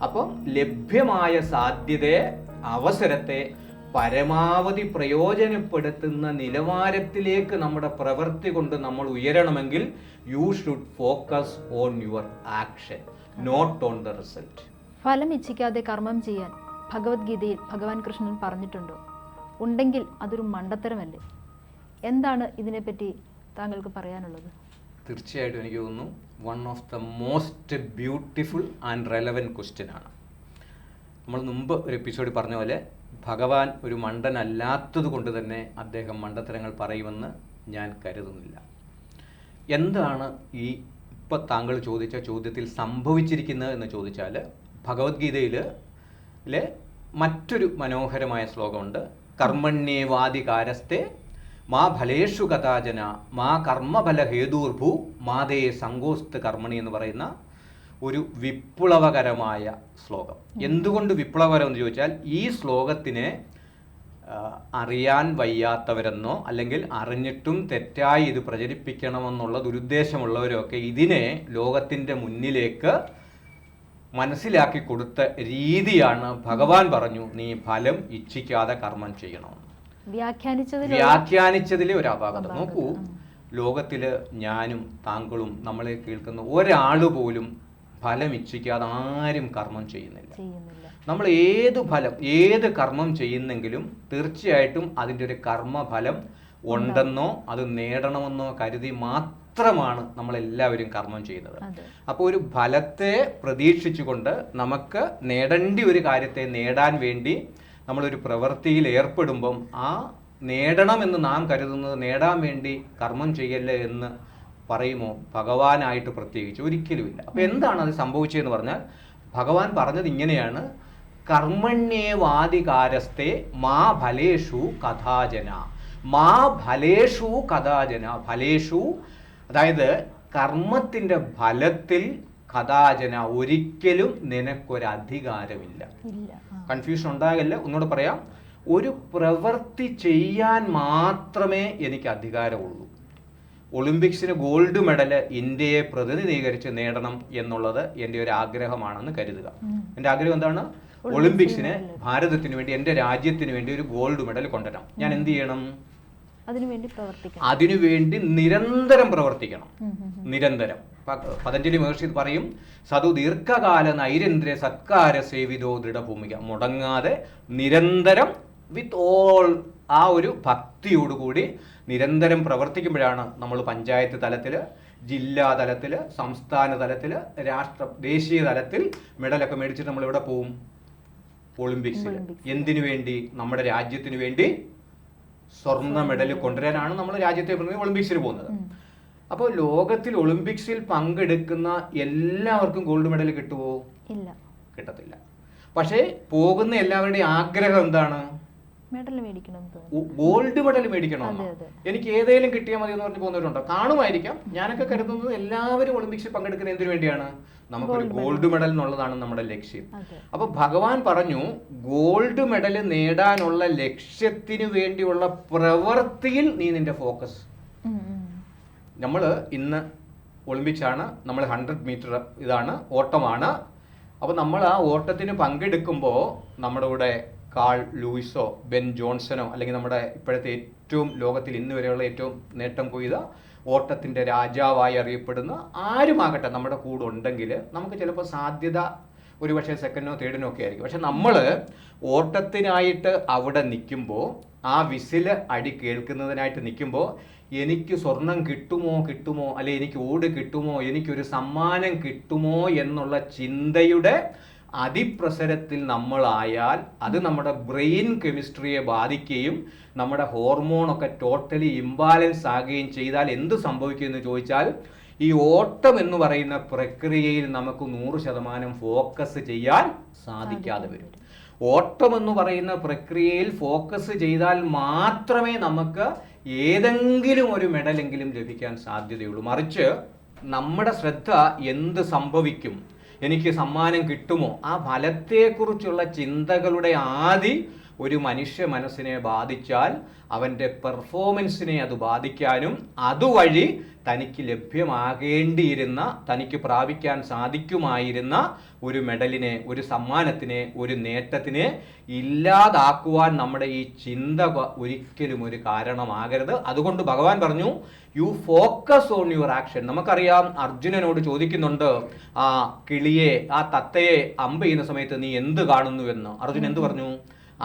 അപ്പോൾ ലഭ്യമായ സാധ്യതയെ, അവസരത്തെ പരമാവധി പ്രയോജനപ്പെടുത്തുന്ന നിലവാരത്തിലേക്ക് നമ്മുടെ പ്രവൃത്തി കൊണ്ട് നമ്മൾ ഉയരണമെങ്കിൽ you should focus on your action, not on the result. ഫലം ഇച്ഛിക്കാതെ കർമ്മം ചെയ്യാൻ ഭഗവത്ഗീതയിൽ ഭഗവാൻ കൃഷ്ണൻ പറഞ്ഞിട്ടുണ്ടോ? ഉണ്ടെങ്കിൽ അതൊരു മണ്ടത്തരമല്ലേ? എന്താണ് ഇതിനെപ്പറ്റി താങ്കൾക്ക് പറയാനുള്ളത്? തീർച്ചയായിട്ടും എനിക്ക് തോന്നുന്നു one of the most beautiful and relevant question ആണ്. നമ്മൾ മുമ്പ് ഒരു എപ്പിസോഡിൽ പറഞ്ഞ പോലെ ഭഗവാൻ ഒരു മണ്ടനല്ലാത്തത് കൊണ്ട് തന്നെ അദ്ദേഹം മണ്ടത്തരങ്ങൾ പറയുമെന്ന് ഞാൻ കരുതുന്നില്ല. എന്താണ് ഈ ഇപ്പം താങ്കൾ ചോദിച്ച ചോദ്യത്തിൽ സംഭവിച്ചിരിക്കുന്നത് എന്ന് ചോദിച്ചാൽ, ഭഗവത്ഗീതയിലെ മറ്റൊരു മനോഹരമായ ശ്ലോകമുണ്ട്. കർമ്മണ്യേവാധികാരസ്തേ മാ ഫലേഷു കഥാചന മാ കർമ്മഫല ഹേതൂർഭൂ മാതേ സംഗോസ്ത് കർമ്മണി എന്ന് പറയുന്ന ഒരു വിപ്ലവകരമായ ശ്ലോകം. എന്തുകൊണ്ട് വിപ്ലവകരം എന്ന് ചോദിച്ചാൽ, ഈ ശ്ലോകത്തിനെ അറിയാൻ വയ്യാത്തവരെന്നോ അല്ലെങ്കിൽ അറിഞ്ഞിട്ടും തെറ്റായി ഇത് പ്രചരിപ്പിക്കണമെന്നുള്ള ദുരുദ്ദേശമുള്ളവരൊക്കെ ഇതിനെ ലോകത്തിൻ്റെ മുന്നിലേക്ക് മനസ്സിലാക്കി കൊടുത്ത രീതിയാണ് ഭഗവാൻ പറഞ്ഞു നീ ഫലം ഇച്ഛിക്കാതെ കർമ്മം ചെയ്യണമെന്ന്. വ്യാഖ്യാനിച്ചതിലെ ഒരു അപാകത നോക്കൂ. ലോകത്തില് ഞാനും താങ്കളും നമ്മളെ കേൾക്കുന്ന ഒരാൾ പോലും ഫലം ഇച്ഛിക്കാതെ ആരും കർമ്മം ചെയ്യുന്നില്ല. നമ്മൾ ഏത് കർമ്മം ചെയ്യുന്നെങ്കിലും തീർച്ചയായിട്ടും അതിൻ്റെ ഒരു കർമ്മഫലം ഉണ്ടെന്നോ അത് നേടണമെന്നോ കരുതി മാത്രമാണ് നമ്മളെല്ലാവരും കർമ്മം ചെയ്യുന്നത്. അപ്പോൾ ഒരു ഫലത്തെ പ്രതീക്ഷിച്ചുകൊണ്ട് നമുക്ക് നേടേണ്ട ഒരു കാര്യത്തെ നേടാൻ വേണ്ടി നമ്മളൊരു പ്രവൃത്തിയിൽ ഏർപ്പെടുമ്പം ആ നേടണമെന്ന് നാം കരുതുന്നത് നേടാൻ വേണ്ടി കർമ്മം ചെയ്യല്ലേ എന്ന് പറയുമോ ഭഗവാനായിട്ട്? പ്രത്യേകിച്ച് ഒരിക്കലുമില്ല. അപ്പോൾ എന്താണ് അത് സംഭവിച്ചതെന്ന് പറഞ്ഞാൽ, ഭഗവാൻ പറഞ്ഞത് ഇങ്ങനെയാണ്: കർമ്മണ്യേവാധികാരസ്തേ മാ ഫലേഷു കഥാചന. മാ ഫലേഷു കഥാചന. ഫലേഷു അതായത് കർമ്മത്തിൻ്റെ ഫലത്തിൽ കഥാചന ഒരിക്കലും നിനക്കൊരധികാരമില്ല. കൺഫ്യൂഷൻ ഉണ്ടാകില്ല. ഒന്നുകൂടെ പറയാം, ഒരു പ്രവൃത്തി ചെയ്യാൻ മാത്രമേ എനിക്ക് അധികാരമുള്ളൂ. ഒളിമ്പിക്സിന് ഗോൾഡ് മെഡൽ ഇന്ത്യയെ പ്രതിനിധീകരിച്ച് നേടണം എന്നുള്ളത് എൻ്റെ ഒരു ആഗ്രഹമാണെന്ന് കരുതുക. എൻ്റെ ആഗ്രഹം എന്താണ്? ഒളിമ്പിക്സിന് ഭാരതത്തിന് വേണ്ടി, എൻ്റെ രാജ്യത്തിന് വേണ്ടി ഒരു ഗോൾഡ് മെഡൽ കൊണ്ടുവരണം. ഞാൻ എന്ത് ചെയ്യണം? അതിനുവേണ്ടി നിരന്തരം പ്രവർത്തിക്കണം. നിരന്തരം. പതഞ്ജലി മഹർഷി പറയും, സതു ദീർഘകാല നൈരേന്ദ്ര സത്കാര സേവിതോ ദൃഢഭൂമിക. മുടങ്ങാതെ നിരന്തരം വിത്ത് ഓൾ ആ ഒരു ഭക്തിയോടുകൂടി നിരന്തരം പ്രവർത്തിക്കുമ്പോഴാണ് നമ്മൾ പഞ്ചായത്ത് തലത്തിൽ, ജില്ലാ തലത്തിൽ, സംസ്ഥാന തലത്തിൽ, ദേശീയ തലത്തിൽ മെഡലൊക്കെ മേടിച്ചിട്ട് നമ്മൾ എവിടെ പോവും? ഒളിമ്പിക്സിൽ. എന്തിനു വേണ്ടി? നമ്മുടെ രാജ്യത്തിന് വേണ്ടി സ്വർണ്ണ മെഡൽ കൊണ്ടുവരാനാണ് നമ്മൾ രാജ്യത്തെ പ്രതി ഒളിമ്പിക്സിൽ പോകുന്നത്. അപ്പോൾ ലോകത്തിൽ ഒളിമ്പിക്സിൽ പങ്കെടുക്കുന്ന എല്ലാവർക്കും ഗോൾഡ് മെഡൽ കിട്ടുമോ? ഇല്ല, കിട്ടത്തില്ല. പക്ഷേ പോകുന്ന എല്ലാവരുടെയും ആഗ്രഹം എന്താണ്? ഗോൾഡ് മെഡൽ മേടിക്കണം. എനിക്ക് ഏതെങ്കിലും കിട്ടിയാൽ മതി എന്ന് പറഞ്ഞ് പോകുന്നവരുണ്ടോ? കാണുമായിരിക്കാം. ഞാനൊക്കെ കരുതുന്നത് എല്ലാവരും ഒളിമ്പിക്സിൽ പങ്കെടുക്കുന്ന എന്തിനു വേണ്ടിയാണ്? നമുക്കൊരു ഗോൾഡ് മെഡൽ എന്നുള്ളതാണ് നമ്മുടെ ലക്ഷ്യം. അപ്പൊ ഭഗവാൻ പറഞ്ഞു, ഗോൾഡ് മെഡൽ നേടാനുള്ള ലക്ഷ്യത്തിന് വേണ്ടിയുള്ള പ്രവൃത്തിയിൽ നീ നിന്റെ ഫോക്കസ്. നമ്മൾ ഇന്ന് ഒളിമ്പിക്സ് ആണ്, നമ്മൾ 100 മീറ്റർ ഇതാണ്, ഓട്ടമാണ്. അപ്പോൾ നമ്മൾ ആ ഓട്ടത്തിന് പങ്കെടുക്കുമ്പോൾ നമ്മുടെ കൂടെ കാൾ ലൂയിസോ ബെൻ ജോൺസണോ അല്ലെങ്കിൽ നമ്മുടെ ഇപ്പോഴത്തെ ഏറ്റവും ലോകത്തിൽ ഇന്ന് വരെയുള്ള ഏറ്റവും നേട്ടം കൊയ്ത ഓട്ടത്തിൻ്റെ രാജാവായി അറിയപ്പെടുന്ന ആരുമാകട്ടെ നമ്മുടെ കൂടെ ഉണ്ടെങ്കിൽ നമുക്ക് ചിലപ്പോൾ സാധ്യത ഒരു പക്ഷേ സെക്കൻഡിനോ തേർഡിനോ ഒക്കെ ആയിരിക്കും. പക്ഷെ നമ്മൾ ഓട്ടത്തിനായിട്ട് അവിടെ നിൽക്കുമ്പോൾ, ആ വിസിൽ അടി കേൾക്കുന്നതിനായിട്ട് നിൽക്കുമ്പോൾ, എനിക്ക് സ്വർണം കിട്ടുമോ അല്ലെ എനിക്ക് ഓട് കിട്ടുമോ, എനിക്കൊരു സമ്മാനം കിട്ടുമോ എന്നുള്ള ചിന്തയുടെ അതിപ്രസരത്തിൽ നമ്മളായാൽ അത് നമ്മുടെ ബ്രെയിൻ കെമിസ്ട്രിയെ ബാധിക്കുകയും നമ്മുടെ ഹോർമോണൊക്കെ ടോട്ടലി ഇംബാലൻസ് ആകുകയും ചെയ്താൽ എന്ത് സംഭവിക്കുമെന്ന് ചോദിച്ചാൽ, ഈ ഓട്ടം എന്ന് പറയുന്ന പ്രക്രിയയിൽ നമുക്ക് 100% ഫോക്കസ് ചെയ്യാൻ സാധിക്കാതെ വരും. ഓട്ടം എന്ന് പറയുന്ന പ്രക്രിയയിൽ ഫോക്കസ് ചെയ്താൽ മാത്രമേ നമുക്ക് ഏതെങ്കിലും ഒരു മെഡലെങ്കിലും ലഭിക്കാൻ സാധ്യതയുള്ളൂ. മറിച്ച് നമ്മുടെ ശ്രദ്ധ എന്ത് സംഭവിക്കും, എനിക്ക് സമ്മാനം കിട്ടുമോ, ആ ഫലത്തെക്കുറിച്ചുള്ള ചിന്തകളുടെ ആദി ഒരു മനുഷ്യ മനസ്സിനെ ബാധിച്ചാൽ അവൻ്റെ പെർഫോമൻസിനെ അത് ബാധിക്കാനും അതുവഴി തനിക്ക് ലഭ്യമാകേണ്ടിയിരുന്ന, തനിക്ക് പ്രാപിക്കാൻ സാധിക്കുമായിരുന്ന ഒരു മെഡലിനെ, ഒരു സമ്മാനത്തിനെ, ഒരു നേട്ടത്തിനെ ഇല്ലാതാക്കുവാൻ നമ്മുടെ ഈ ചിന്ത ഒരിക്കലും ഒരു കാരണമാകരുത്. അതുകൊണ്ട് ഭഗവാൻ പറഞ്ഞു, you focus on your action. നമുക്കറിയാം, അർജുനനോട് ചോദിക്കുന്നുണ്ട്, ആ കിളിയെ, ആ തത്തയെ അമ്പ് ചെയ്യുന്ന സമയത്ത് നീ എന്ത് കാണുന്നു എന്ന്. അർജുനൻ എന്ത് പറഞ്ഞു?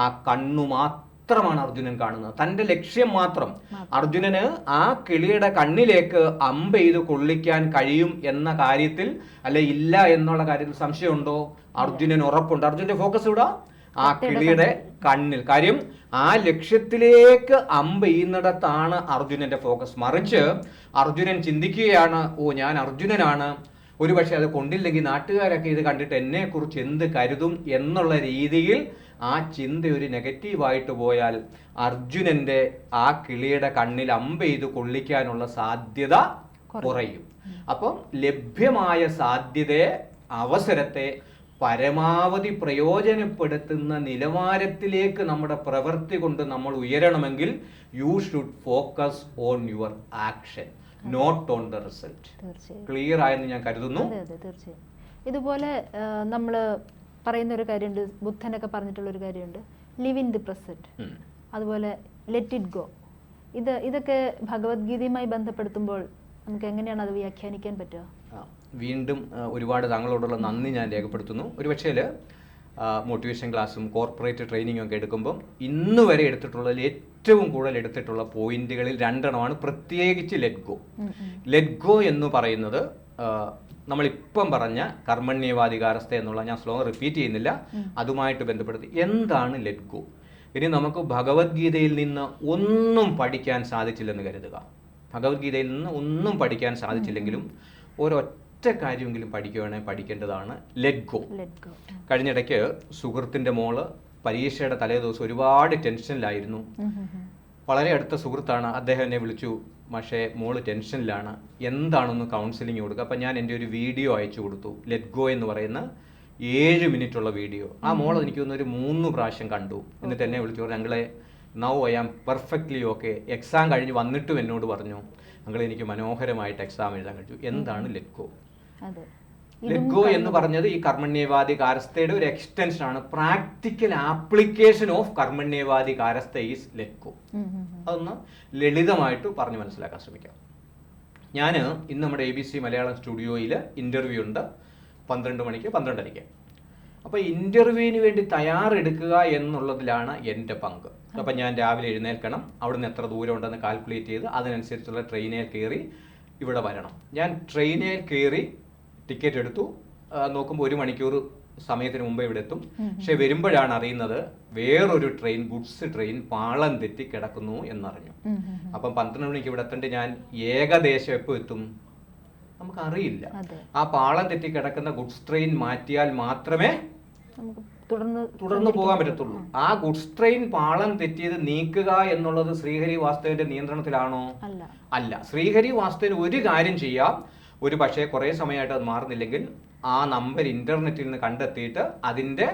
ആ കണ്ണു മാത്രമാണ് അർജുനൻ കാണുന്നത്, തൻ്റെ ലക്ഷ്യം മാത്രം. അർജുനന് ആ കിളിയുടെ കണ്ണിലേക്ക് അമ്പ് ചെയ്ത് കൊള്ളിക്കാൻ കഴിയും എന്ന കാര്യത്തിൽ, അല്ലെ ഇല്ല എന്നുള്ള കാര്യത്തിൽ സംശയമുണ്ടോ? അർജുനന് ഉറപ്പുണ്ട്. അർജുനന്റെ ഫോക്കസ് ഇവിടെ ആ കിളിയുടെ കണ്ണിൽ. കാര്യം ആ ലക്ഷ്യത്തിലേക്ക് അമ്പ് ചെയ്യുന്നിടത്താണ് അർജുനന്റെ ഫോക്കസ്. മറിച്ച് അർജുനൻ ചിന്തിക്കുകയാണ്, ഓ ഞാൻ അർജുനനാണ്, ഒരുപക്ഷെ അത് കൊണ്ടില്ലെങ്കിൽ നാട്ടുകാരൊക്കെ ഇത് കണ്ടിട്ട് എന്നെക്കുറിച്ച് എന്ത് കരുതും എന്നുള്ള രീതിയിൽ ആ ചിന്ത ഒരു നെഗറ്റീവായിട്ട് പോയാൽ അർജുനന്റെ ആ കിളിയുടെ കണ്ണിൽ അമ്പ് ചെയ്ത് കൊള്ളിക്കാനുള്ള സാധ്യത കുറയും. അപ്പം ലഭ്യമായ സാധ്യതയെ, അവസരത്തെ പരമാവധി പ്രയോജനപ്പെടുത്തുന്ന നിലവാരത്തിലേക്ക് നമ്മുടെ പ്രവൃത്തി കൊണ്ട് നമ്മൾ ഉയരണമെങ്കിൽ you should focus on your action, not on the result. Clear ആയെന്ന് ഞാൻ കരുതുന്നു. തീർച്ചയായും. ഇതുപോലെ നമ്മൾ പറയുന്ന ഒരു കാര്യമുണ്ട്, ബുദ്ധനൊക്കെ പറഞ്ഞിട്ടുള്ള ഒരു കാര്യമുണ്ട്, ലിവ് ഇൻ ദി പ്രസന്റ്. അതുപോലെ ലെറ്റ് ഇറ്റ് ഗോ. ഇതൊക്കെ ഭഗവത്ഗീതയുമായി ബന്ധപ്പെടുത്തുമ്പോൾ നമുക്ക് എങ്ങനെയാണ് അത് വ്യാഖ്യാനിക്കാൻ പറ്റുക? വീണ്ടും ഒരുപാട് താങ്കളോടുള്ള നന്ദി ഞാൻ രേഖപ്പെടുത്തുന്നു. ഒരുപക്ഷേ മോട്ടിവേഷൻ ക്ലാസ്സും കോർപ്പറേറ്റ് ട്രെയിനിങ്ങും ഒക്കെ എടുക്കുമ്പം ഇന്ന് വരെ എടുത്തിട്ടുള്ളതിൽ ഏറ്റവും കൂടുതൽ എടുത്തിട്ടുള്ള പോയിന്റുകളിൽ രണ്ടെണ്ണമാണ് പ്രത്യേകിച്ച് ലെറ്റ് ഗോ. ലെറ്റ് ഗോ എന്ന് പറയുന്നത് നമ്മളിപ്പം പറഞ്ഞ കർമ്മണ്യവാധികാരസ്ഥ എന്നുള്ള, ഞാൻ സ്ലോ റിപ്പീറ്റ് ചെയ്യുന്നില്ല, അതുമായിട്ട് ബന്ധപ്പെടുത്തി എന്താണ് ലെറ്റ് ഗോ. ഇനി നമുക്ക് ഭഗവത്ഗീതയിൽ നിന്ന് ഒന്നും പഠിക്കാൻ സാധിച്ചില്ലെന്ന് കരുതുക. ഭഗവത്ഗീതയിൽ നിന്ന് ഒന്നും പഠിക്കാൻ സാധിച്ചില്ലെങ്കിലും ഒരൊറ്റ കാര്യമെങ്കിലും പഠിക്കുകയാണെങ്കിൽ പഠിക്കേണ്ടതാണ് ലെറ്റ് ഗോ. കഴിഞ്ഞിടയ്ക്ക് സുഹൃത്തിൻ്റെ മോള് പരീക്ഷയുടെ തലേ ദിവസം ഒരുപാട് ടെൻഷനിലായിരുന്നു. വളരെ അടുത്ത സുഹൃത്താണ്. അദ്ദേഹം എന്നെ വിളിച്ചു, പക്ഷേ മോള് ടെൻഷനിലാണ്, എന്താണെന്ന് കൗൺസിലിംഗ് കൊടുക്കുക. അപ്പം ഞാൻ എൻ്റെ ഒരു വീഡിയോ അയച്ചു കൊടുത്തു, ലെറ്റ് ഗോ എന്ന് പറയുന്ന 7 മിനിറ്റുള്ള വീഡിയോ. ആ മോൾ എനിക്ക് തോന്നുന്നു ഒരു 3 പ്രാവശ്യം കണ്ടു. എന്നിട്ട് എന്നെ വിളിച്ചു പറഞ്ഞു, ഞങ്ങളെ now I am perfectly okay. Exam കഴിഞ്ഞ് വന്നിട്ടും എന്നോട് പറഞ്ഞു, ഞങ്ങളെ എനിക്ക് മനോഹരമായിട്ട് എക്സാം എഴുതാൻ കഴിച്ചു. എന്താണ് ലെറ്റ് ഗോ? ലെറ്റ് ഗോ എന്ന് പറഞ്ഞത് ഈ കർമ്മണ്യവാദി കാരസ്ഥയുടെ ഒരു എക്സ്റ്റൻഷൻ ആണ്. പ്രാക്ടിക്കൽ ആപ്ലിക്കേഷൻ ഓഫ് കർമ്മണ്യവാദി കാരസ്ഥ ഈസ് ലെറ്റ് ഗോ. അതൊന്ന് ലളിതമായിട്ട് പറഞ്ഞു മനസ്സിലാക്കാൻ ശ്രമിക്കാം. ഞാൻ ഇന്ന് നമ്മുടെ ABC മലയാളം സ്റ്റുഡിയോയിൽ ഇൻ്റർവ്യൂ ഉണ്ട്, 12 മണിക്ക് 12:30. അപ്പോൾ ഇൻ്റർവ്യൂവിന് വേണ്ടി തയ്യാറെടുക്കുക എന്നുള്ളതിലാണ് എൻ്റെ പങ്ക്. അപ്പം ഞാൻ രാവിലെ എഴുന്നേൽക്കണം, അവിടുന്ന് എത്ര ദൂരം ഉണ്ടെന്ന് കാൽക്കുലേറ്റ് ചെയ്ത് അതിനനുസരിച്ചുള്ള ട്രെയിനിൽ കയറി ഇവിടെ വരണം. ഞാൻ ട്രെയിനിൽ കയറി ടിക്കറ്റ് എടുത്തു, നോക്കുമ്പോൾ 1 മണിക്കൂർ സമയത്തിന് മുമ്പേ ഇവിടെ എത്തും. പക്ഷെ വരുമ്പോഴാണ് അറിയുന്നത് വേറൊരു ട്രെയിൻ, ഗുഡ്സ് ട്രെയിൻ പാളം തെറ്റി കിടക്കുന്നു എന്നറിഞ്ഞു. അപ്പം 12 മണിക്ക് ഇവിടെ എത്തേണ്ട ഞാൻ ഏകദേശം എപ്പോൾ എത്തും നമുക്കറിയില്ല. ആ പാളം തെറ്റി കിടക്കുന്ന ഗുഡ്സ് ട്രെയിൻ മാറ്റിയാൽ മാത്രമേ തുടർന്ന് പോകാൻ പറ്റത്തുള്ളൂ. ആ ഗുഡ്സ് ട്രെയിൻ പാളം തെറ്റിയത് നീക്കുക എന്നുള്ളത് ശ്രീഹരി വാസ്തവന്റെ നിയന്ത്രണത്തിലാണോ? അല്ല. ശ്രീഹരി വാസ്തവന് ഒരു കാര്യം ചെയ്യാം, ഒരു പക്ഷേ കുറേ സമയമായിട്ട് അത് മാറുന്നില്ലെങ്കിൽ ആ നമ്പർ ഇന്റർനെറ്റിൽ നിന്ന് കണ്ടെത്തിയിട്ട് അതിൻ്റെ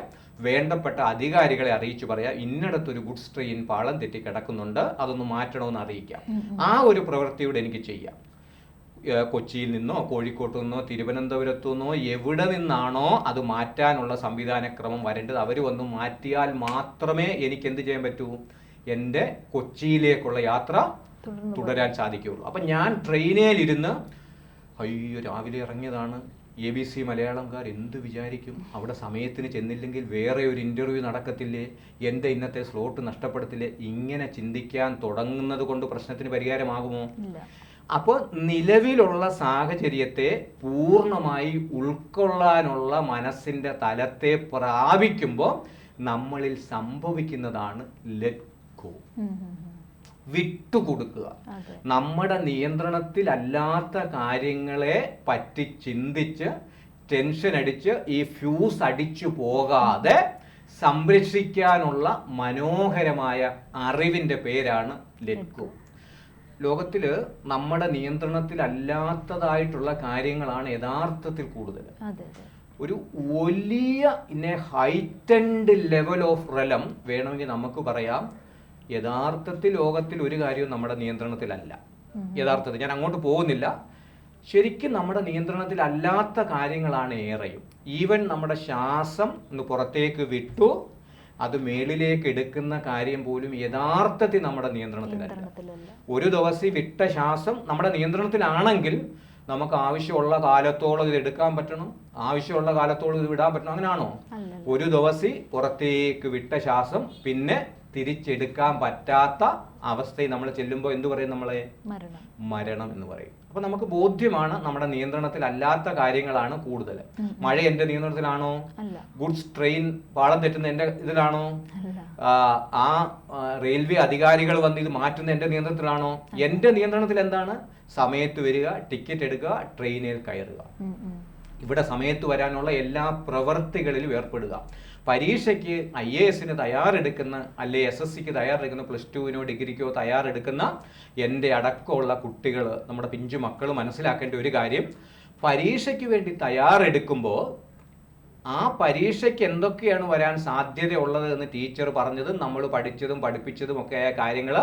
വേണ്ടപ്പെട്ട അധികാരികളെ അറിയിച്ചു പറയാം, ഇന്നിടത്തൊരു ഗുഡ്സ് ട്രെയിൻ പാളം തെറ്റി കിടക്കുന്നുണ്ട്, അതൊന്ന് മാറ്റണമെന്ന് അറിയിക്കാം. ആ ഒരു പ്രവൃത്തിയോടെ എനിക്ക് ചെയ്യാം. കൊച്ചിയിൽ നിന്നോ കോഴിക്കോട്ടു നിന്നോ തിരുവനന്തപുരത്തു നിന്നോ എവിടെ നിന്നാണോ അത് മാറ്റാനുള്ള സംവിധാനക്രമം വരേണ്ടത് അവർ വന്ന് മാറ്റിയാൽ മാത്രമേ എനിക്ക് എന്ത് ചെയ്യാൻ പറ്റൂ, എൻ്റെ കൊച്ചിയിലേക്കുള്ള യാത്ര തുടരാൻ സാധിക്കുകയുള്ളൂ. അപ്പം ഞാൻ ട്രെയിനിലിരുന്ന് അയ്യോ രാവിലെ ഇറങ്ങിയതാണ്, ABC മലയാളംകാർ എന്ത് വിചാരിക്കും, അവിടെ സമയത്തിന് ചെന്നില്ലെങ്കിൽ വേറെ ഒരു ഇൻ്റർവ്യൂ നടക്കത്തില്ലേ, എൻ്റെ ഇന്നത്തെ സ്ലോട്ട് നഷ്ടപ്പെടത്തില്ലേ, ഇങ്ങനെ ചിന്തിക്കാൻ തുടങ്ങുന്നത് കൊണ്ട് പ്രശ്നത്തിന് പരിഹാരമാകുമോ? അപ്പോൾ നിലവിലുള്ള സാഹചര്യത്തെ പൂർണ്ണമായി ഉൾക്കൊള്ളാനുള്ള മനസ്സിൻ്റെ തലത്തെ പ്രാപിക്കുമ്പോൾ നമ്മളിൽ സംഭവിക്കുന്നതാണ് ലെറ്റ് ഗോ, വിട്ടുകൊടുക്കുക. നമ്മുടെ നിയന്ത്രണത്തിലല്ലാത്ത കാര്യങ്ങളെ പറ്റി ചിന്തിച്ച് ടെൻഷൻ അടിച്ച് ഈ ഫ്യൂസ് അടിച്ചു പോകാതെ സംരക്ഷിക്കാനുള്ള മനോഹരമായ അറിവിൻ്റെ പേരാണ് ലെറ്റ് ഗോ. ലോകത്തിൽ നമ്മുടെ നിയന്ത്രണത്തിലല്ലാത്തതായിട്ടുള്ള കാര്യങ്ങളാണ് യഥാർത്ഥത്തിൽ കൂടുതൽ. ഒരു വലിയ ഹൈറ്റൻഡ് ലെവൽ ഓഫ് റലം വേണമെങ്കിൽ നമുക്ക് പറയാം. യഥാർത്ഥത്തിൽ ലോകത്തിൽ ഒരു കാര്യവും നമ്മുടെ നിയന്ത്രണത്തിലല്ല. യഥാർത്ഥത്തിൽ ഞാൻ അങ്ങോട്ട് പോകുന്നില്ല. ശരിക്കും നമ്മുടെ നിയന്ത്രണത്തിലല്ലാത്ത കാര്യങ്ങളാണ് ഏറെയും. ഈവൻ നമ്മുടെ ശ്വാസം ഒന്ന് പുറത്തേക്ക് വിട്ടു അത് മേളിലേക്ക് എടുക്കുന്ന കാര്യം പോലും യഥാർത്ഥത്തിൽ നമ്മുടെ നിയന്ത്രണത്തിലല്ല. ഒരു ദിവസം വിട്ട ശ്വാസം നമ്മുടെ നിയന്ത്രണത്തിലാണെങ്കിൽ നമുക്ക് ആവശ്യമുള്ള കാലത്തോളം ഇത് എടുക്കാൻ പറ്റണം, ആവശ്യമുള്ള കാലത്തോളം ഇത് വിടാൻ പറ്റണം. അങ്ങനെയാണോ? ഒരു ദിവസം പുറത്തേക്ക് വിട്ട ശ്വാസം പിന്നെ തിരിച്ചെടുക്കാൻ പറ്റാത്ത അവസ്ഥയിൽ നമ്മൾ ചെല്ലുമ്പോൾ എന്ത് പറയും? നമ്മളെ മരണം എന്ന് പറയും. അപ്പൊ നമുക്ക് ബോധ്യമാണ് നമ്മുടെ നിയന്ത്രണത്തിലല്ലാത്ത കാര്യങ്ങളാണ് കൂടുതൽ. മഴ എന്റെ നിയന്ത്രണത്തിലാണോ? ഗുഡ്സ് ട്രെയിൻ പാളം തെറ്റുന്ന എന്റെ ഇതിലാണോ? ആ റെയിൽവേ അധികാരികൾ വന്ന് ഇത് മാറ്റുന്ന എന്റെ നിയന്ത്രണത്തിലാണോ? എന്റെ നിയന്ത്രണത്തിൽ എന്താണ്? സമയത്ത് വരിക, ടിക്കറ്റ് എടുക്കുക, ട്രെയിനിൽ കയറുക. ഇവിടെ സമയത്ത് വരാനുള്ള എല്ലാ പ്രവൃത്തികളിലും ഏർപ്പെടുക. പരീക്ഷയ്ക്ക് IAS തയ്യാറെടുക്കുന്ന, അല്ലെ SSCക്ക് തയ്യാറെടുക്കുന്ന, +2 ഡിഗ്രിക്കോ തയ്യാറെടുക്കുന്ന എൻ്റെ അടക്കമുള്ള കുട്ടികൾ, നമ്മുടെ പിഞ്ചു മക്കൾ മനസ്സിലാക്കേണ്ട ഒരു കാര്യം, പരീക്ഷയ്ക്ക് വേണ്ടി തയ്യാറെടുക്കുമ്പോൾ ആ പരീക്ഷയ്ക്ക് എന്തൊക്കെയാണ് വരാൻ സാധ്യതയുള്ളത് എന്ന് ടീച്ചർ പറഞ്ഞതും നമ്മൾ പഠിച്ചതും പഠിപ്പിച്ചതും ഒക്കെ ആയ കാര്യങ്ങൾ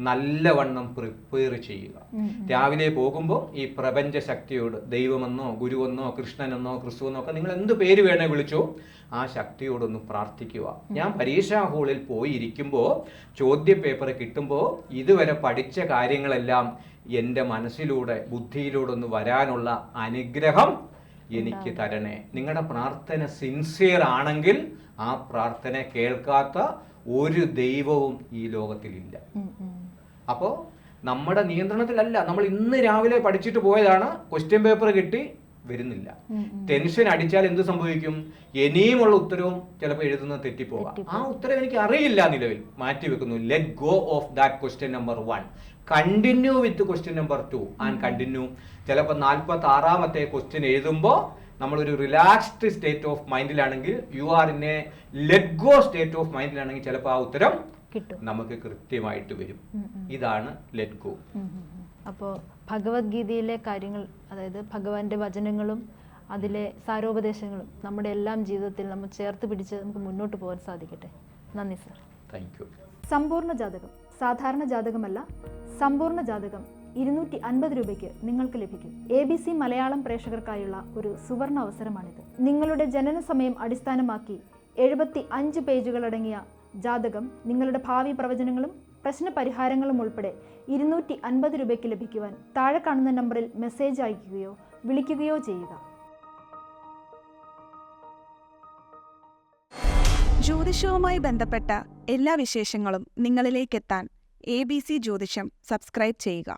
നല്ലവണ്ണം പ്രിപ്പയർ ചെയ്യുക. രാവിലെ പോകുമ്പോൾ ഈ പ്രപഞ്ച ശക്തിയോട്, ദൈവമെന്നോ ഗുരുവെന്നോ കൃഷ്ണനെന്നോ ക്രിസ്തുവെന്നോ ഒക്കെ നിങ്ങൾ എന്ത് പേര് വേണേ വിളിച്ചോ, ആ ശക്തിയോടൊന്ന് പ്രാർത്ഥിക്കുക. ഞാൻ പരീക്ഷാ ഹാളിൽ പോയി ഇരിക്കുമ്പോൾ ചോദ്യ പേപ്പർ കിട്ടുമ്പോൾ ഇതുവരെ പഠിച്ച കാര്യങ്ങളെല്ലാം എൻ്റെ മനസ്സിലൂടെ ബുദ്ധിയിലൂടെ ഒന്ന് വരാനുള്ള അനുഗ്രഹം എനിക്ക് തരണേ. നിങ്ങളുടെ പ്രാർത്ഥന സിൻസിയർ ആണെങ്കിൽ ആ പ്രാർത്ഥന കേൾക്കാത്ത ഒരു ദൈവവും ഈ ലോകത്തിലില്ല. അപ്പോൾ നമ്മുടെ നിയന്ത്രണത്തിലല്ല. നമ്മൾ ഇന്ന് രാവിലെ പഠിച്ചിട്ട് പോയതാണ്, ക്വസ്റ്റ്യൻ പേപ്പർ കിട്ടി, വരുന്നില്ല. ടെൻഷൻ അടിച്ചാൽ എന്ത് സംഭവിക്കും? ഇനിയുമുള്ള ഉത്തരവും ചിലപ്പോൾ എഴുതുന്നത് തെറ്റിപ്പോകാം. ആ ഉത്തരം എനിക്ക് അറിയില്ല, നിലവിൽ മാറ്റിവെക്കുന്നു. Let go of that question number 1, continue with question number 2 and continue. ചിലപ്പോൾ 46ാമത്തെ ക്വസ്റ്റ്യൻ എഴുതുമ്പോൾ നമ്മളൊരു റിലാക്സ്ഡ് സ്റ്റേറ്റ് ഓഫ് മൈൻഡിലാണെങ്കിൽ, you are in a let go state of മൈൻഡിലാണെങ്കിൽ ചിലപ്പോൾ ആ ഉത്തരം നമുക്ക് കൃത്യമായിട്ട് വരും. ഇതാണ് ലെറ്റ് ഗോ. അപ്പോൾ ഭഗവത്ഗീതയിലെ കാര്യങ്ങൾ, അതായത് ഭഗവാന്റെ വചനങ്ങളും അതിലെ സാരോപദേശങ്ങളും നമ്മുടെ എല്ലാം ജീവിതത്തിൽ നമ്മൾ ചേർത്ത് പിടിച്ച് നമുക്ക് മുന്നോട്ട് പോകാൻ സാധിക്കട്ടെ. നന്ദി സർ. Thank you. സമ്പൂർണ്ണ ജാതകം സാധാരണ ജാതകമല്ല, സമ്പൂർണ്ണ ജാതകം 250 രൂപയ്ക്ക് നിങ്ങൾക്ക് ലഭിക്കും. ABC മലയാളം പ്രേക്ഷകർക്കായുള്ള ഒരു സുവർണ അവസരമാണിത്. നിങ്ങളുടെ ജനന സമയം അടിസ്ഥാനമാക്കി 75 പേജുകളടങ്ങിയ ജാതകം, നിങ്ങളുടെ ഭാവി പ്രവചനങ്ങളും പ്രശ്ന പരിഹാരങ്ങളും ഉൾപ്പെടെ 250 രൂപയ്ക്ക് ലഭിക്കുവാൻ താഴെ കാണുന്ന നമ്പറിൽ മെസ്സേജ് അയയ്ക്കുകയോ വിളിക്കുകയോ ചെയ്യുക. ജ്യോതിഷവുമായി ബന്ധപ്പെട്ട എല്ലാ വിശേഷങ്ങളും നിങ്ങളിലേക്കെത്താൻ ABC ജ്യോതിഷം സബ്സ്ക്രൈബ് ചെയ്യുക.